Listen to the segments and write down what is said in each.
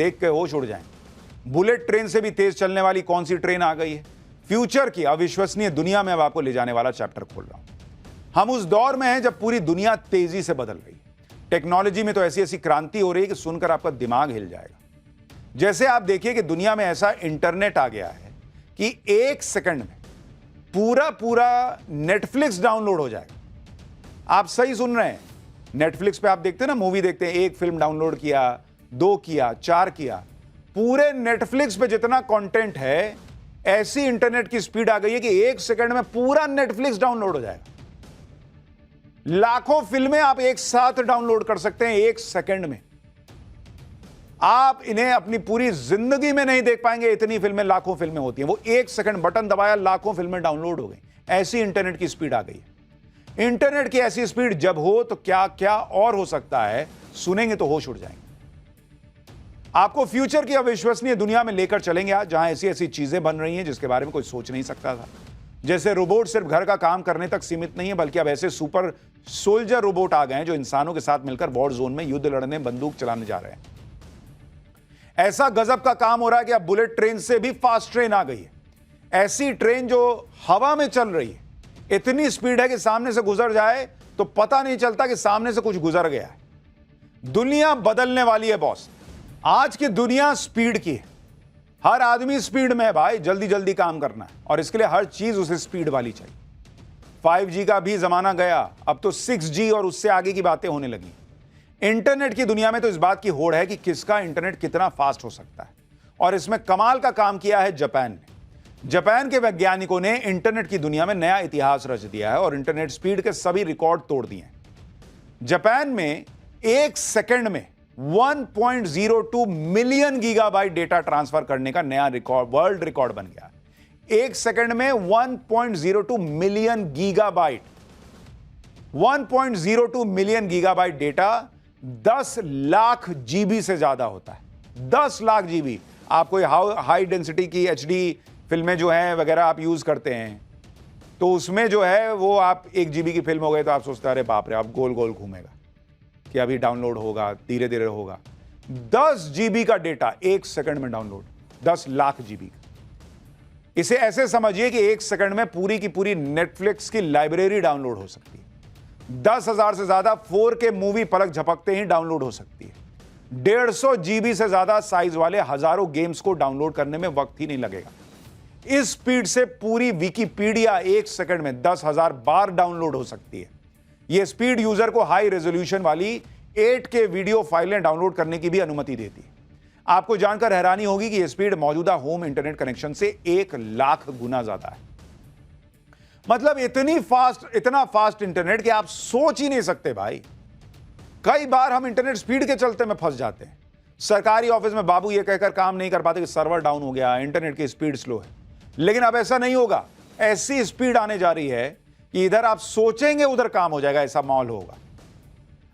देख के होश उड़ जाएंगे। बुलेट ट्रेन से भी तेज चलने वाली कौन सी ट्रेन आ गई है? फ्यूचर की अविश्वसनीय दुनिया में अब आपको ले जाने वाला चैप्टर खोल रहा हूं। हम उस दौर में हैं जब पूरी दुनिया तेजी से बदल रही है। टेक्नोलॉजी में तो ऐसी ऐसी क्रांति हो रही है कि सुनकर आपका दिमाग हिल जाएगा। जैसे आप देखिए कि दुनिया में ऐसा इंटरनेट आ गया है कि 1 सेकंड में पूरा नेटफ्लिक्स डाउनलोड हो जाएगा। आप सही सुन रहे हैं। नेटफ्लिक्स पे आप देखते हैं ना, मूवी देखते हैं, 1 फिल्म डाउनलोड किया, 2 किया, 4 किया, पूरे नेटफ्लिक्स पे जितना कंटेंट है, ऐसी इंटरनेट की स्पीड आ गई है कि 1 सेकंड में पूरा नेटफ्लिक्स डाउनलोड हो जाएगा। लाखों फिल्में आप एक साथ डाउनलोड कर सकते हैं 1 सेकंड में। आप इन्हें अपनी पूरी जिंदगी में नहीं देख पाएंगे, इतनी फिल्में, लाखों फिल्में होती हैं। वो 1 सेकंड बटन दबाया, लाखों फिल्में डाउनलोड हो गई। ऐसी इंटरनेट की स्पीड आ गई है। इंटरनेट की ऐसी स्पीड जब हो तो क्या क्या और हो सकता है, सुनेंगे तो होश उड़ जाएंगे। आपको फ्यूचर की अविश्वसनीय दुनिया में लेकर चलेंगे आज, जहां ऐसी ऐसी चीजें बन रही हैं जिसके बारे में कोई सोच नहीं सकता था। जैसे रोबोट सिर्फ घर का काम करने तक सीमित नहीं है, बल्कि अब ऐसे सुपर सोल्जर रोबोट आ गए हैं जो इंसानों के साथ मिलकर वॉर जोन में युद्ध लड़ने, बंदूक चलाने जा रहे हैं। ऐसा गजब का काम हो रहा है कि अब बुलेट ट्रेन से भी फास्ट ट्रेन आ गई है। ऐसी ट्रेन जो हवा में चल रही है, इतनी स्पीड है कि सामने से गुजर जाए तो पता नहीं चलता कि सामने से कुछ गुजर गया है। दुनिया बदलने वाली है बॉस। आज की दुनिया स्पीड की है। हर आदमी स्पीड में है भाई, जल्दी जल्दी काम करना है और इसके लिए हर चीज उसे स्पीड वाली चाहिए। 5G का भी जमाना गया, अब तो 6G और उससे आगे की बातें होने लगी। इंटरनेट की दुनिया में तो इस बात की होड़ है कि किसका इंटरनेट कितना फास्ट हो सकता है, और इसमें कमाल का काम किया है जापान ने। जापान के वैज्ञानिकों ने इंटरनेट की दुनिया में नया इतिहास रच दिया है और इंटरनेट स्पीड के सभी रिकॉर्ड तोड़ दिए हैं। जापान में 1 सेकंड में 1.02 मिलियन गीगाबाइट डेटा ट्रांसफर करने का नया रिकॉर्ड, वर्ल्ड रिकॉर्ड बन गया। 1 सेकंड में 1.02 million gigabyte, 1.02 million gigabyte data 10 lakh GB से ज्यादा होता है। 10 लाख जीबी। आप कोई हाई डेंसिटी की HD फिल्में जो हैं वगैरह आप यूज करते हैं, तो उसमें जो है वो आप 1 GB की फिल्म हो गई तो आप सोचते हैं अरे बाप रे, आप गोल गोल घूमेगा कि अभी डाउनलोड होगा, धीरे धीरे होगा। 10 GB का डेटा 1 सेकंड में डाउनलोड, 10 लाख GB का। इसे ऐसे समझिए कि 1 सेकंड में पूरी की पूरी नेटफ्लिक्स की लाइब्रेरी डाउनलोड हो सकती है। 10,000 से ज्यादा 4K मूवी पलक झपकते ही डाउनलोड हो सकती है। 150 GB से ज्यादा साइज वाले हजारों गेम्स को डाउनलोड करने में वक्त ही नहीं लगेगा। इस स्पीड से पूरी विकिपीडिया 1 सेकंड में 10,000 बार डाउनलोड हो सकती है। यह स्पीड यूजर को हाई रेजोल्यूशन वाली 8K वीडियो फाइलें डाउनलोड करने की भी अनुमति देती है। आपको जानकर हैरानी होगी कि यह स्पीड मौजूदा होम इंटरनेट कनेक्शन से 1 लाख गुना ज्यादा है। मतलब इतना फास्ट इंटरनेट कि आप सोच ही नहीं सकते भाई। कई बार हम इंटरनेट स्पीड के चलते में फंस जाते हैं। सरकारी ऑफिस में बाबू यह कहकर काम नहीं कर पाते कि सर्वर डाउन हो गया, इंटरनेट की स्पीड स्लो है। लेकिन अब ऐसा नहीं होगा। ऐसी स्पीड आने जा रही है कि इधर आप सोचेंगे उधर काम हो जाएगा, ऐसा माहौल होगा।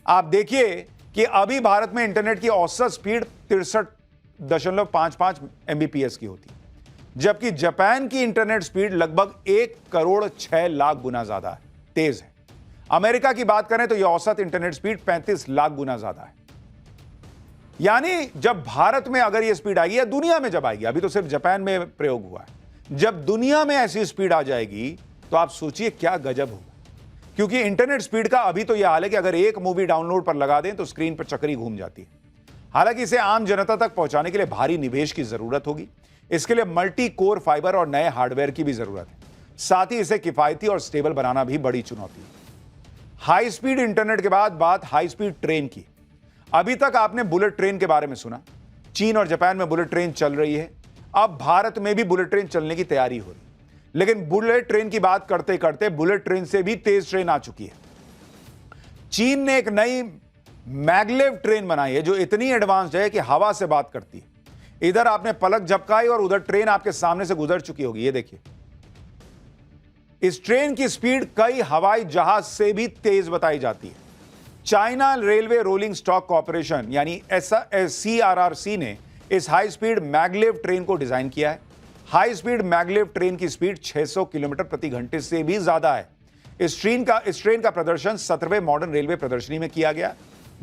आप देखिए कि अभी भारत में इंटरनेट की औसत स्पीड 63.55 Mbps की होती है, जबकि जापान की इंटरनेट स्पीड लगभग 1,06,00,000 गुना ज्यादा है, तेज है। अमेरिका की बात करें तो यह औसत इंटरनेट स्पीड 35 लाख गुना ज्यादा है। यानी जब भारत में अगर यह स्पीड आएगी या दुनिया में जब आएगी, अभी तो सिर्फ जापान में प्रयोग हुआ है, जब दुनिया में ऐसी स्पीड आ जाएगी तो आप सोचिए क्या गजब होगा। क्योंकि इंटरनेट स्पीड का अभी तो यह हाल है कि अगर एक मूवी डाउनलोड पर लगा दें तो स्क्रीन पर चक्री घूम जाती है। हालांकि इसे आम जनता तक पहुंचाने के लिए भारी निवेश की जरूरत होगी। इसके लिए मल्टी कोर फाइबर और नए हार्डवेयर की भी जरूरत है। साथ ही इसे किफायती और स्टेबल बनाना भी बड़ी चुनौती है। हाई स्पीड इंटरनेट के बाद बात हाई स्पीड ट्रेन की। अभी तक आपने बुलेट ट्रेन के बारे में सुना। चीन और जापान में बुलेट ट्रेन चल रही है। अब भारत में भी बुलेट ट्रेन चलने की तैयारी हो रही। लेकिन बुलेट ट्रेन की बात करते करते बुलेट ट्रेन से भी तेज ट्रेन आ चुकी है। चीन ने एक नई मैगलेव ट्रेन बनाई है जो इतनी एडवांस्ड है कि हवा से बात करती है। इधर आपने पलक झपकाई और उधर ट्रेन आपके सामने से गुजर चुकी होगी। ये देखिए, इस ट्रेन की स्पीड कई हवाई जहाज से भी तेज बताई जाती है। China railway rolling stock corporation यानी CRRC ने इस हाई स्पीड मैगलेव ट्रेन को डिजाइन किया है। हाई स्पीड मैगलेव ट्रेन की स्पीड 600 किलोमीटर प्रति घंटे से भी ज्यादा है। इस ट्रेन का प्रदर्शन 17वें मॉडर्न रेलवे प्रदर्शनी में किया गया।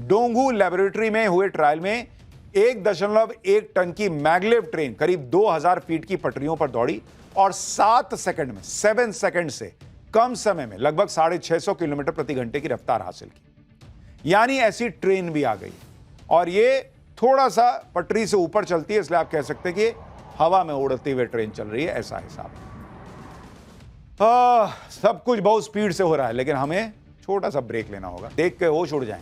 डोंगू लेबोरेटरी में हुए ट्रायल में 1.1 टन की मैगलेव ट्रेन करीब 2000 फीट की पटरियों पर दौड़ी और 7 सेकंड से कम समय में लगभग 650 किलोमीटर प्रति घंटे की रफ्तार हासिल की। यानी ऐसी ट्रेन भी आ गई और ये थोड़ा सा पटरी से ऊपर चलती है, इसलिए आप कह सकते हैं कि हवा में उड़ती हुई ट्रेन चल रही है, ऐसा हिसाब। सब कुछ बहुत स्पीड से हो रहा है, लेकिन हमें छोटा सा ब्रेक लेना होगा। देख के होश उड़ जाएं।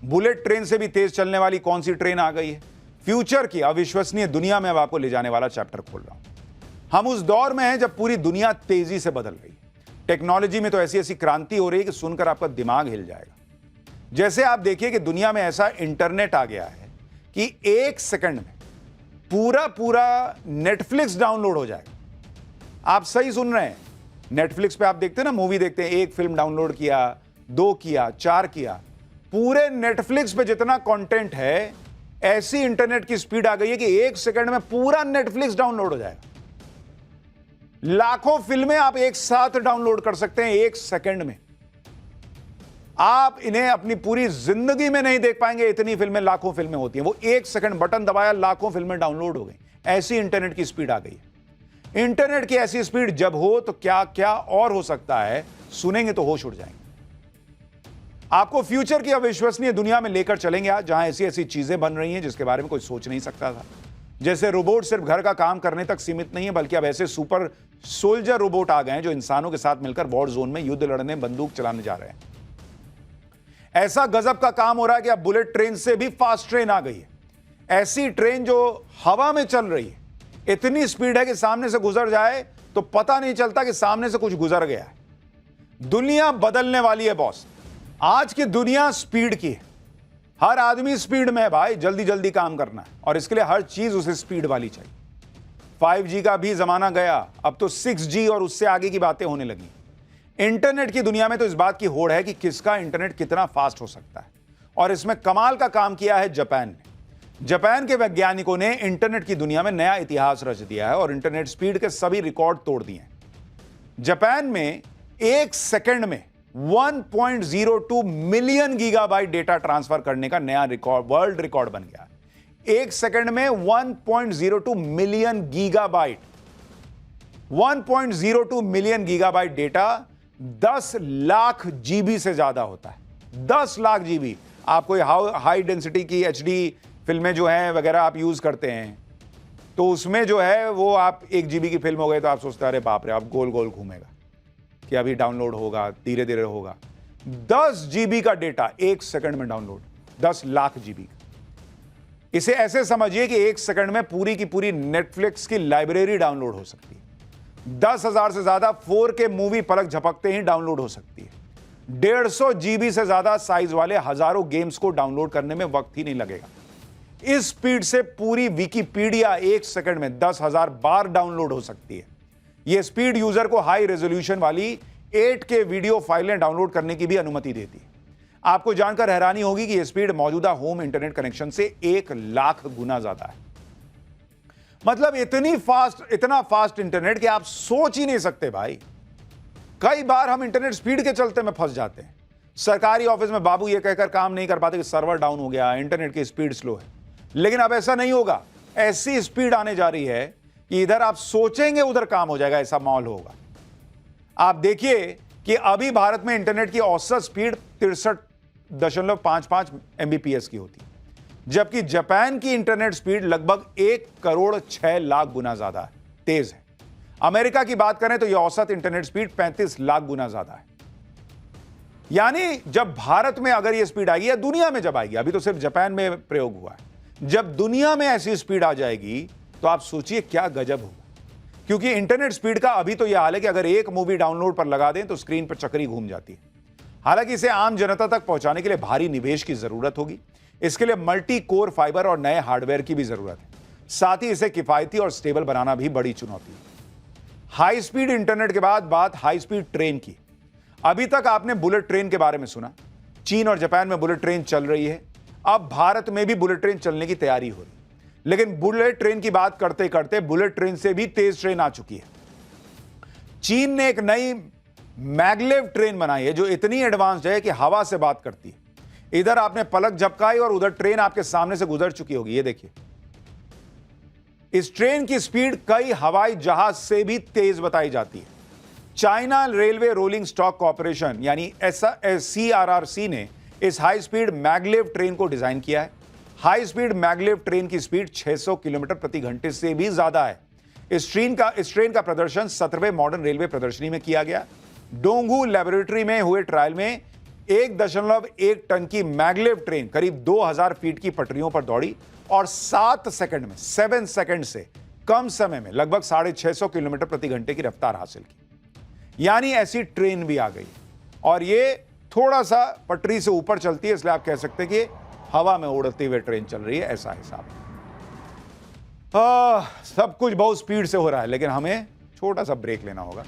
बुलेट ट्रेन से भी तेज चलने वाली कौन सी ट्रेन आ गई है? फ्यूचर की अविश्वसनीय दुनिया में अब आपको ले जाने वाला चैप्टर खोल रहा हूं। हम उस दौर में हैं जब पूरी दुनिया तेजी से बदल रही है। टेक्नोलॉजी में तो ऐसी ऐसी क्रांति हो रही है कि सुनकर आपका दिमाग हिल जाएगा। जैसे आप देखिए कि दुनिया में ऐसा इंटरनेट आ गया है कि 1 सेकंड में पूरा नेटफ्लिक्स डाउनलोड हो जाएगा। आप सही सुन रहे हैं। नेटफ्लिक्स पे आप देखते हैं ना, मूवी देखते हैं, एक फिल्म डाउनलोड किया, 2 किया, 4 किया, पूरे नेटफ्लिक्स पे जितना कंटेंट है, ऐसी इंटरनेट की स्पीड आ गई है कि 1 सेकंड में पूरा नेटफ्लिक्स डाउनलोड हो जाएगा। लाखों फिल्में आप एक साथ डाउनलोड कर सकते हैं 1 सेकंड में। आप इन्हें अपनी पूरी जिंदगी में नहीं देख पाएंगे, इतनी फिल्में, लाखों फिल्में होती हैं। वो 1 सेकंड बटन दबाया, लाखों फिल्में डाउनलोड हो गई। ऐसी इंटरनेट की स्पीड आ गई है। इंटरनेट की ऐसी स्पीड जब हो तो क्या क्या और हो सकता है, सुनेंगे तो होश उड़ जाएंगे। आपको फ्यूचर की अविश्वसनीय दुनिया में लेकर चलेंगे आज, जहां ऐसी ऐसी चीजें बन रही हैं जिसके बारे में कोई सोच नहीं सकता था। जैसे रोबोट सिर्फ घर का काम करने तक सीमित नहीं है, बल्कि अब ऐसे सुपर सोल्जर रोबोट आ गए हैं जो इंसानों के साथ मिलकर वॉर जोन में युद्ध लड़ने, बंदूक चलाने जा रहे हैं। ऐसा गजब का काम हो रहा है कि अब बुलेट ट्रेन से भी फास्ट ट्रेन आ गई है। ऐसी ट्रेन जो हवा में चल रही है, इतनी स्पीड है कि सामने से गुजर जाए तो पता नहीं चलता कि सामने से कुछ गुजर गया है। दुनिया बदलने वाली है बॉस। आज की दुनिया स्पीड की है। हर आदमी स्पीड में है भाई, जल्दी जल्दी काम करना है और इसके लिए हर चीज उसे स्पीड वाली चाहिए। 5G का भी जमाना गया, अब तो 6G और उससे आगे की बातें होने लगी। इंटरनेट की दुनिया में तो इस बात की होड़ है कि किसका इंटरनेट कितना फास्ट हो सकता है, और इसमें कमाल का काम किया है जापान ने। जापान के वैज्ञानिकों ने इंटरनेट की दुनिया में नया इतिहास रच दिया है और इंटरनेट स्पीड के सभी रिकॉर्ड तोड़ दिए हैं। जापान में 1 सेकंड में 1.02 मिलियन गीगाबाइट डेटा ट्रांसफर करने का नया रिकॉर्ड, वर्ल्ड रिकॉर्ड बन गया। 1 सेकंड में 1.02 million gigabyte, 1.02 million gigabyte data 10 lakh GB से ज्यादा होता है। 10 लाख जीबी। आप कोई हाई डेंसिटी की HD फिल्में जो हैं वगैरह आप यूज करते हैं, तो उसमें जो है वो आप 1 GB की फिल्म हो गई तो आप सोचते हैं अरे बाप रे, आप गोल गोल घूमेगा कि अभी डाउनलोड होगा, धीरे धीरे होगा। 10 GB का डेटा 1 सेकंड में डाउनलोड, 10 लाख जीबी। इसे ऐसे समझिए कि 1 सेकंड में पूरी की पूरी नेटफ्लिक्स की लाइब्रेरी डाउनलोड हो सकती है। 10,000 से ज्यादा 4K मूवी पलक झपकते ही डाउनलोड हो सकती है। 150 GB से ज्यादा साइज वाले हजारों गेम्स को डाउनलोड करने में वक्त ही नहीं लगेगा। इस स्पीड से पूरी विकिपीडिया 1 सेकंड में 10,000 बार डाउनलोड हो सकती है। यह स्पीड यूजर को हाई रेजोल्यूशन वाली 8K वीडियो फाइलें डाउनलोड करने की भी अनुमति देती है। आपको जानकर हैरानी होगी कि यह स्पीड मौजूदा होम इंटरनेट कनेक्शन से 1 लाख गुना ज्यादा है। मतलब इतना फास्ट इंटरनेट कि आप सोच ही नहीं सकते भाई। कई बार हम इंटरनेट स्पीड के चलते में फंस जाते हैं। सरकारी ऑफिस में बाबू ये कहकर काम नहीं कर पाते कि सर्वर डाउन हो गया, इंटरनेट की स्पीड स्लो है। लेकिन अब ऐसा नहीं होगा। ऐसी स्पीड आने जा रही है कि इधर आप सोचेंगे उधर काम हो जाएगा, ऐसा माहौल होगा। आप देखिए कि अभी भारत में इंटरनेट की औसत स्पीड 63.55 MBPS की होती है, जबकि जापान की इंटरनेट स्पीड लगभग 1,06,00,000 गुना ज्यादा तेज है। अमेरिका की बात करें तो यह औसत इंटरनेट स्पीड 35 लाख गुना ज्यादा है। यानी जब भारत में अगर यह स्पीड आएगी या दुनिया में जब आएगी, अभी तो सिर्फ जापान में प्रयोग हुआ है, जब दुनिया में ऐसी स्पीड आ जाएगी तो आप सोचिए क्या गजब होगा। क्योंकि इंटरनेट स्पीड का अभी तो यह हाल है कि अगर एक मूवी डाउनलोड पर लगा दें तो स्क्रीन पर चक्री घूम जाती है। हालांकि इसे आम जनता तक पहुंचाने के लिए भारी निवेश की जरूरत होगी। इसके लिए मल्टी कोर फाइबर और नए हार्डवेयर की भी जरूरत है। साथ ही इसे किफायती और स्टेबल बनाना भी बड़ी चुनौती है। हाई स्पीड इंटरनेट के बाद बात हाई स्पीड ट्रेन की। अभी तक आपने बुलेट ट्रेन के बारे में सुना। चीन और जापान में बुलेट ट्रेन चल रही है। अब भारत में भी बुलेट ट्रेन चलने की तैयारी हो रही। लेकिन बुलेट ट्रेन की बात करते करते बुलेट ट्रेन से भी तेज ट्रेन आ चुकी है। चीन ने एक नई मैगलेव ट्रेन बनाई है जो इतनी एडवांस्ड है कि हवा से बात करती है। इधर आपने पलक झपकाई और उधर ट्रेन आपके सामने से गुजर चुकी होगी। ये देखिए, इस ट्रेन की स्पीड कई हवाई जहाज से भी तेज बताई जाती है। China railway rolling stock corporation यानी CRRC ने इस हाई स्पीड मैगलेव ट्रेन को डिजाइन किया है। हाई स्पीड मैगलेव ट्रेन की स्पीड 600 किलोमीटर प्रति घंटे से भी ज्यादा है। इस ट्रेन का प्रदर्शन 17वें मॉडर्न रेलवे प्रदर्शनी में किया गया। डोंगू लेबोरेटरी में हुए ट्रायल में 1.1 टन की मैगलेव ट्रेन करीब 2000 फीट की पटरियों पर दौड़ी और 7 सेकंड से कम समय में लगभग 650 किलोमीटर प्रति घंटे की रफ्तार हासिल की। यानी ऐसी ट्रेन भी आ गई और ये थोड़ा सा पटरी से ऊपर चलती है, इसलिए आप कह सकते हैं कि हवा में उड़ती हुई ट्रेन चल रही है, ऐसा हिसाब। सब कुछ बहुत स्पीड से हो रहा है, लेकिन हमें छोटा सा ब्रेक लेना होगा।